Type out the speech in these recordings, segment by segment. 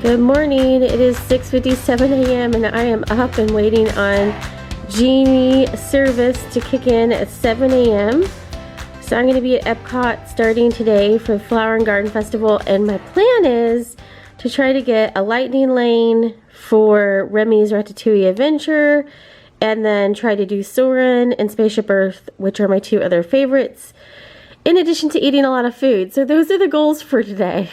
Good morning. It is 6:57 a.m. and I am up and waiting on Genie service to kick in at 7 a.m. So I'm going to be at EPCOT starting today for the Flower and Garden Festival, and my plan is to try to get a Lightning lane for Remy's Ratatouille adventure, and then try to do Soarin' and Spaceship Earth, which are my two other favorites, in addition to eating a lot of food. So those are the goals for today.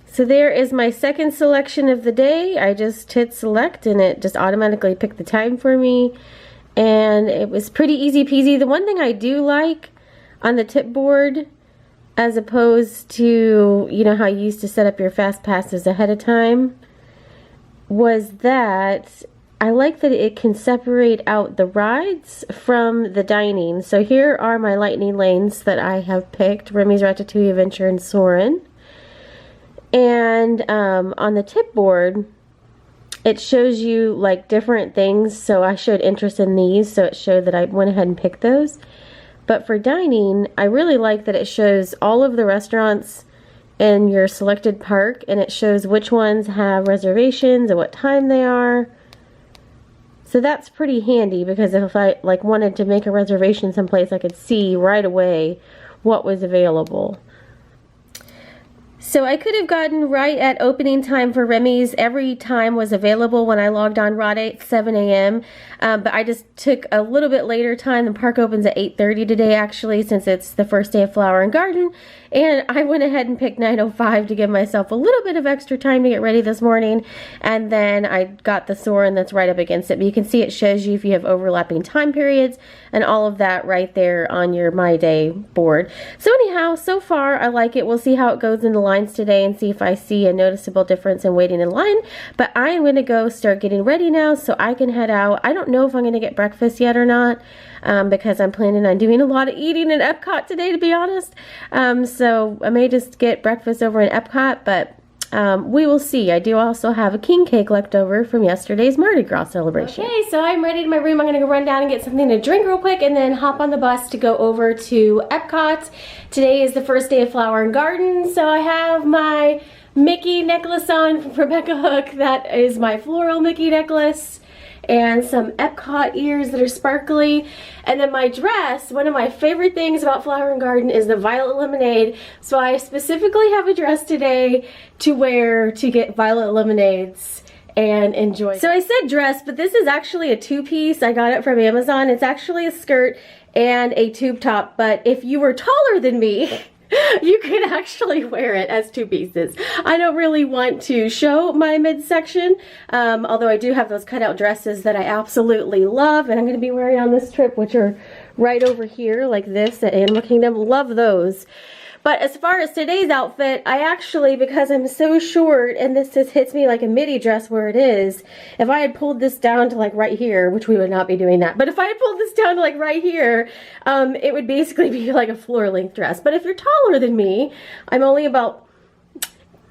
So there is my second selection of the day. I just hit select and it just automatically picked the time for me. And it was pretty easy peasy. The one thing I do like on the tip board, as opposed to, you know how you used to set up your fast passes ahead of time, was that I like that it can separate out the rides from the dining. So here are my Lightning lanes that I have picked: Remy's Ratatouille Adventure and Soarin'. And on the tip board, it shows you like different things. So I showed interest in these, so it showed that I went ahead and picked those. But for dining, I really like that it shows all of the restaurants in your selected park, and it shows which ones have reservations and what time they are. So that's pretty handy, because if I like wanted to make a reservation someplace, I could see right away what was available. So I could have gotten right at opening time for Remy's. Every time was available when I logged on right at 7 a.m. But I just took a little bit later time. The park opens at 8:30 today, actually, since it's the first day of Flower and Garden. And I went ahead and picked 9:05 to give myself a little bit of extra time to get ready this morning. And then I got the Soarin' that's right up against it. But you can see it shows you if you have overlapping time periods and all of that right there on your My Day board. So anyhow, so far I like it. We'll see how it goes in the lines today and see if I see a noticeable difference in waiting in line. But I am going to go start getting ready now so I can head out. I don't know if I'm going to get breakfast yet or not, because I'm planning on doing a lot of eating in EPCOT today, to be honest. So I may just get breakfast over in EPCOT, but we will see. I do also have a king cake left over from yesterday's Mardi Gras celebration. Okay, so I'm ready in my room. I'm going to go run down and get something to drink real quick and then hop on the bus to go over to EPCOT. Today is the first day of Flower and Garden, so I have my Mickey necklace on from Rebecca Hook. That is my floral Mickey necklace. And some EPCOT ears that are sparkly. And then my dress, one of my favorite things about Flower and Garden is the violet lemonade. So I specifically have a dress today to wear to get violet lemonades and enjoy. So I said dress, but this is actually a two-piece. I got it from Amazon. It's actually a skirt and a tube top, but if you were taller than me, you could actually wear it as two pieces. I don't really want to show my midsection, although I do have those cutout dresses that I absolutely love, and I'm going to be wearing on this trip, which are right over here like this at Animal Kingdom. Love those. But as far as today's outfit, I actually, because I'm so short and this just hits me like a midi dress where it is, if I had pulled this down to like right here, which we would not be doing that, but if I had pulled this down to like right here, it would basically be like a floor length dress. But if you're taller than me, I'm only about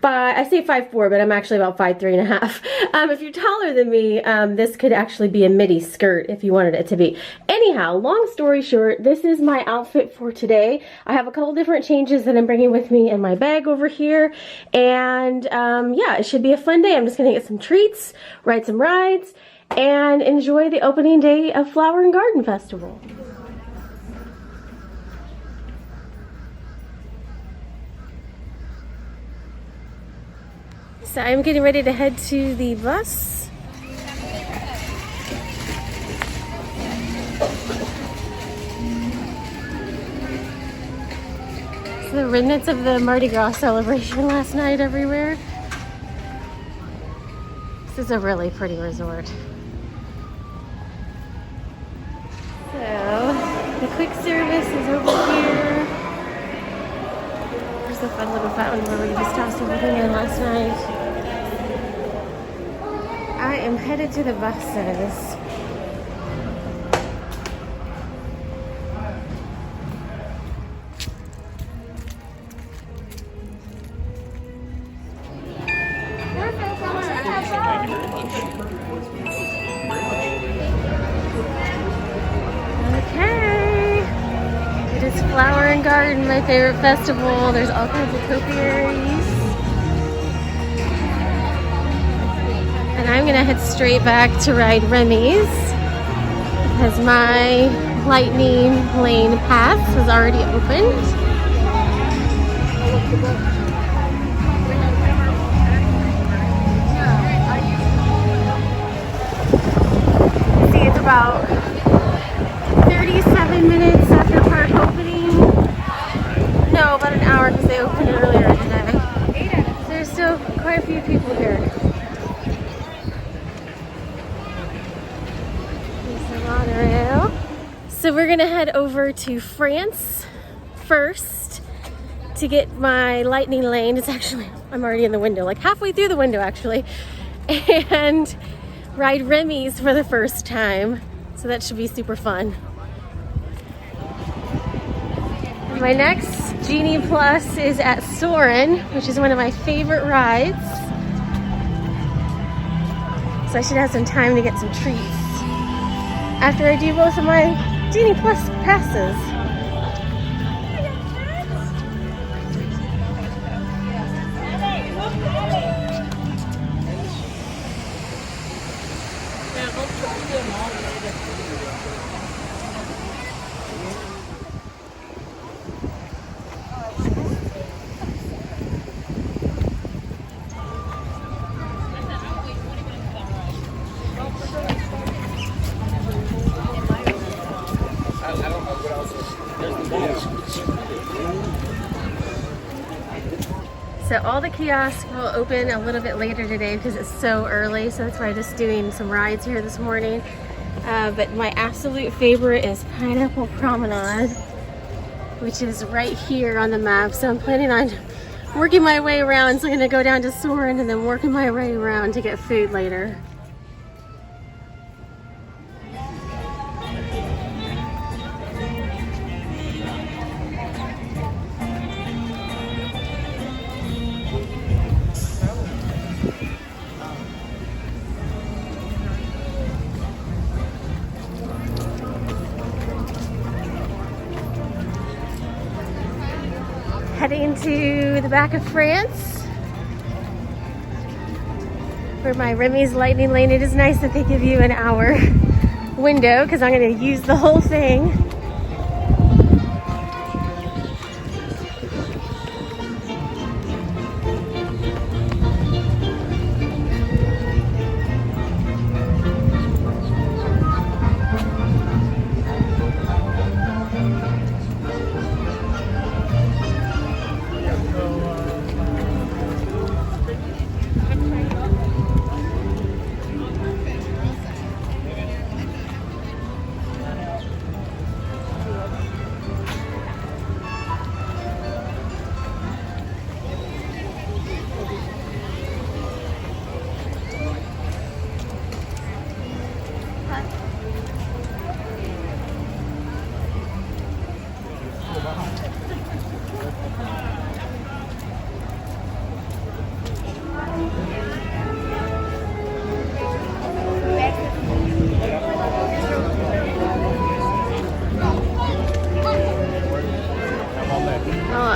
I say 5'4", but I'm actually about 5'3½". If you're taller than me, this could actually be a midi skirt if you wanted it to be. Anyhow, long story short, this is my outfit for today. I have a couple different changes that I'm bringing with me in my bag over here. And yeah, it should be a fun day. I'm just going to get some treats, ride some rides, and enjoy the opening day of Flower and Garden Festival. So I'm getting ready to head to the bus. So the remnants of the Mardi Gras celebration last night everywhere. This is a really pretty resort. So the quick service is over here. There's a fun little fountain where we just tossed everything in last night. I am headed to the buses. Okay. It is Flower and Garden, my favorite festival. There's all kinds of topiaries. And I'm gonna head straight back to ride Remy's because my Lightning Lane pass was already opened. See, it's about 37 minutes after park opening. No, about an hour because they opened earlier today. There's still quite a few people here. There's the monorail. So we're gonna head over to France first to get my Lightning Lane. It's actually, I'm already in the window, like halfway through the window actually. And ride Remy's for the first time. So that should be super fun. My next Genie Plus is at Soarin', which is one of my favorite rides. So I should have some time to get some treats after I do both of my Genie Plus passes. So all the kiosks will open a little bit later today because it's so early, so that's why I'm just doing some rides here this morning. But my absolute favorite is Pineapple Promenade, which is right here on the map. So I'm planning on working my way around. So I'm gonna go down to Soarin' and then working my way around to get food later. Heading to the back of France for my Remy's Lightning Lane. It is nice that they give you an hour window because I'm going to use the whole thing.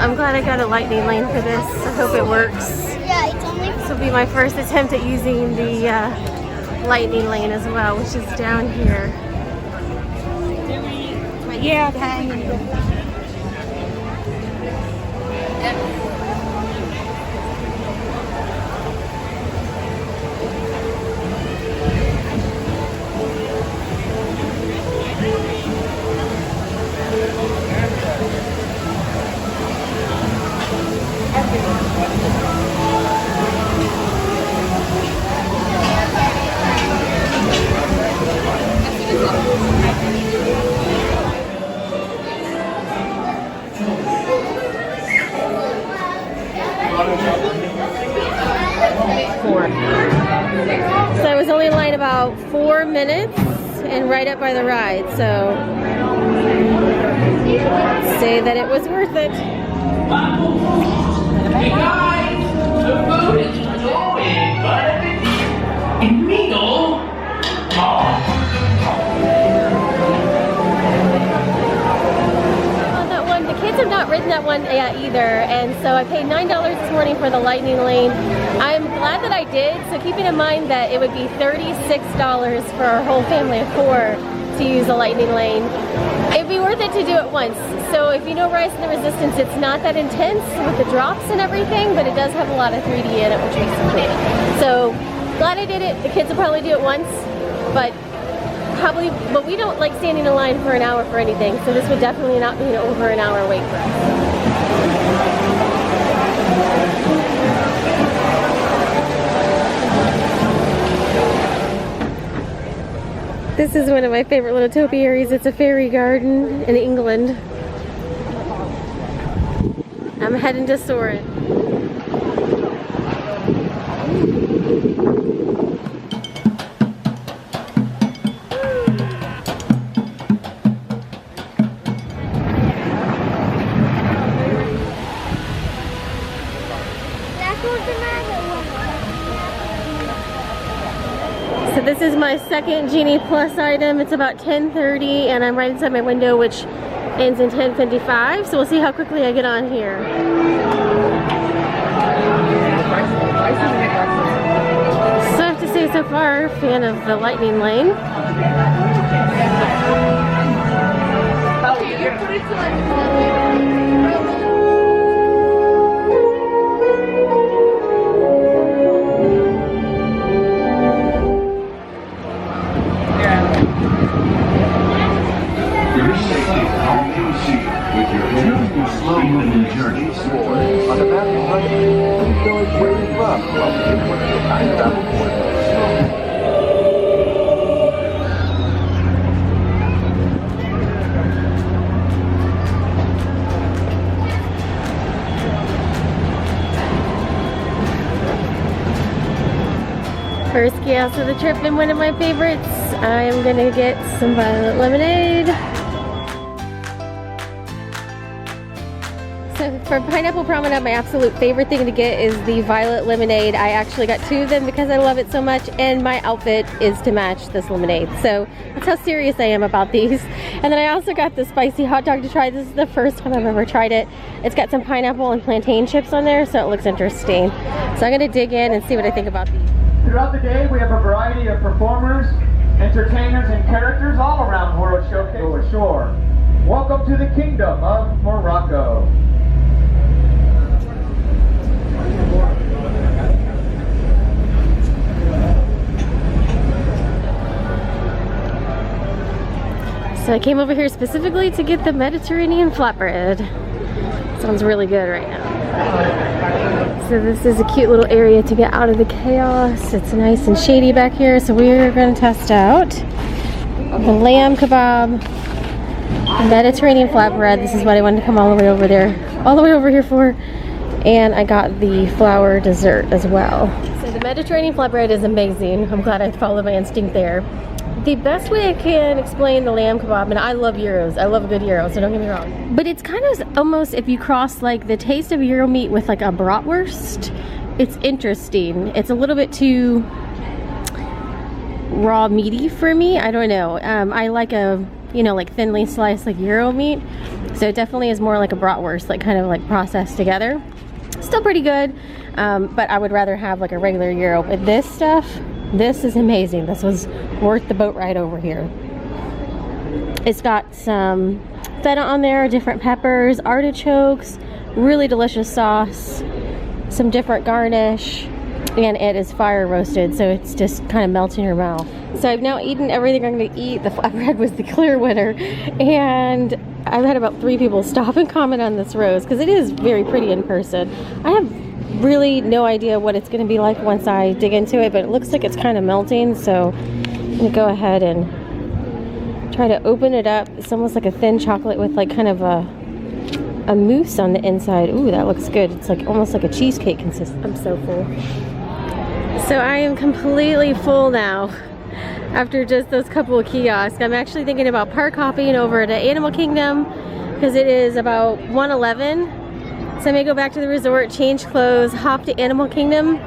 I'm glad I got a Lightning Lane for this. I hope it works. Yeah, it's only. This will be my first attempt at using the Lightning Lane as well, which is down here. Yeah, okay. So I was only in line about 4 minutes and right up by the ride, so say that it was worth it. Hey guys, the food is flowing, but in Meagle. On that one, the kids have not ridden that that one yet either, and so I paid $9 this morning for the Lightning lane. I'm glad that I did, so keeping in mind that it would be $36 for our whole family of 4 to use the Lightning lane. It'd be worth it to do it once. So if you know Rise of the Resistance, it's not that intense with the drops and everything, but it does have a lot of 3D in it, which makes it cool. So glad I did it. The kids will probably do it once, but we don't like standing in line for an hour for anything, so this would definitely not be an over an hour wait for us. This is one of my favorite little topiaries. It's a fairy garden in England. I'm heading to Soren. So this is my second Genie Plus item. It's about 10:30 and I'm right inside my window, which ends in 10:55. So we'll see how quickly I get on here. So I have to say, so far, fan of the Lightning lane. Slow-moving journeys on the map in front of you. Please know it's where you're from while you take one of your time travel First kiosk of the trip and one of my favorites. I am gonna get some violet lemonade. So for Pineapple Promenade, my absolute favorite thing to get is the violet lemonade. I actually got 2 of them because I love it so much, and my outfit is to match this lemonade. So that's how serious I am about these. And then I also got the spicy hot dog to try. This is the first time I've ever tried it. It's got some pineapple and plantain chips on there, so it looks interesting. So I'm gonna dig in and see what I think about these. Throughout the day, we have a variety of performers, entertainers, and characters all around World Showcase Ashore. Welcome to the Kingdom of Morocco. So I came over here specifically to get the Mediterranean flatbread. Sounds really good right now. So this is a cute little area to get out of the chaos. It's nice and shady back here, so we're going to test out the lamb kebab, the Mediterranean flatbread. This is what I wanted to come all the way over there, all the way over here for. And I got the flour dessert as well. So the Mediterranean flatbread is amazing. I'm glad I followed my instinct there. The best way I can explain the lamb kebab, and I love gyros, I love a good gyro, so don't get me wrong, but it's kind of almost if you cross like the taste of gyro meat with like a bratwurst. It's interesting. It's a little bit too raw meaty for me. I don't know. I like a, you know, like thinly sliced like gyro meat, so it definitely is more like a bratwurst, like kind of like processed together. Still pretty good, but I would rather have like a regular gyro. But this stuff, this is amazing. This was worth the boat ride over here. It's got some feta on there, different peppers, artichokes, really delicious sauce, some different garnish, and it is fire roasted, so it's just kind of melts in your mouth. So I've now eaten everything I'm going to eat. The flatbread was the clear winner, and I've had about 3 people stop and comment on this rose because it is very pretty in person. I have really no idea what it's going to be like once I dig into it, but it looks like it's kind of melting, so I'm going to go ahead and try to open it up. It's almost like a thin chocolate with like kind of a mousse on the inside. Ooh, that looks good. It's like almost like a cheesecake consistent. I'm so full. So I am completely full now after just those couple of kiosks. I'm actually thinking about park hopping over to Animal Kingdom because it is about 1:11. So I may go back to the resort, change clothes, hop to Animal Kingdom,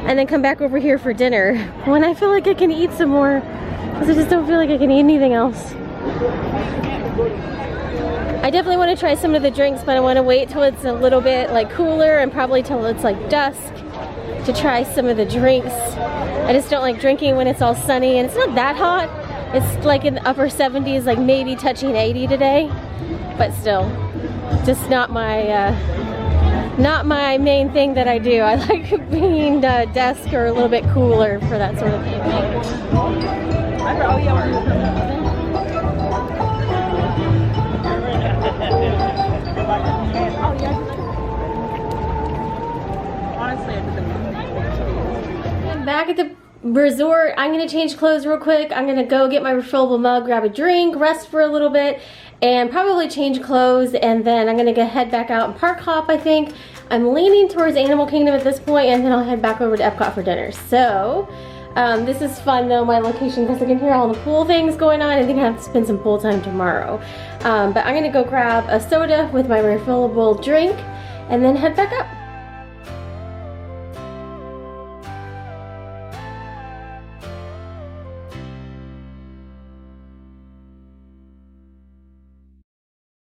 and then come back over here for dinner when I feel like I can eat some more, because I just don't feel like I can eat anything else. I definitely want to try some of the drinks, but I want to wait till it's a little bit like cooler and probably till it's like dusk to try some of the drinks. I just don't like drinking when it's all sunny, and it's not that hot. It's like in the upper 70s, like maybe touching 80 today, but still, just not my main thing that I do. I like being desk or a little bit cooler for that sort of thing. I'm back at the resort. I'm gonna change clothes real quick. I'm gonna go get my refillable mug, grab a drink, rest for a little bit, and probably change clothes, and then I'm gonna head back out and park hop, I think. I'm leaning towards Animal Kingdom at this point, and then I'll head back over to EPCOT for dinner. So, this is fun though, my location, because I can hear all the pool things going on. I think I have to spend some pool time tomorrow. But I'm gonna go grab a soda with my refillable drink, and then head back up.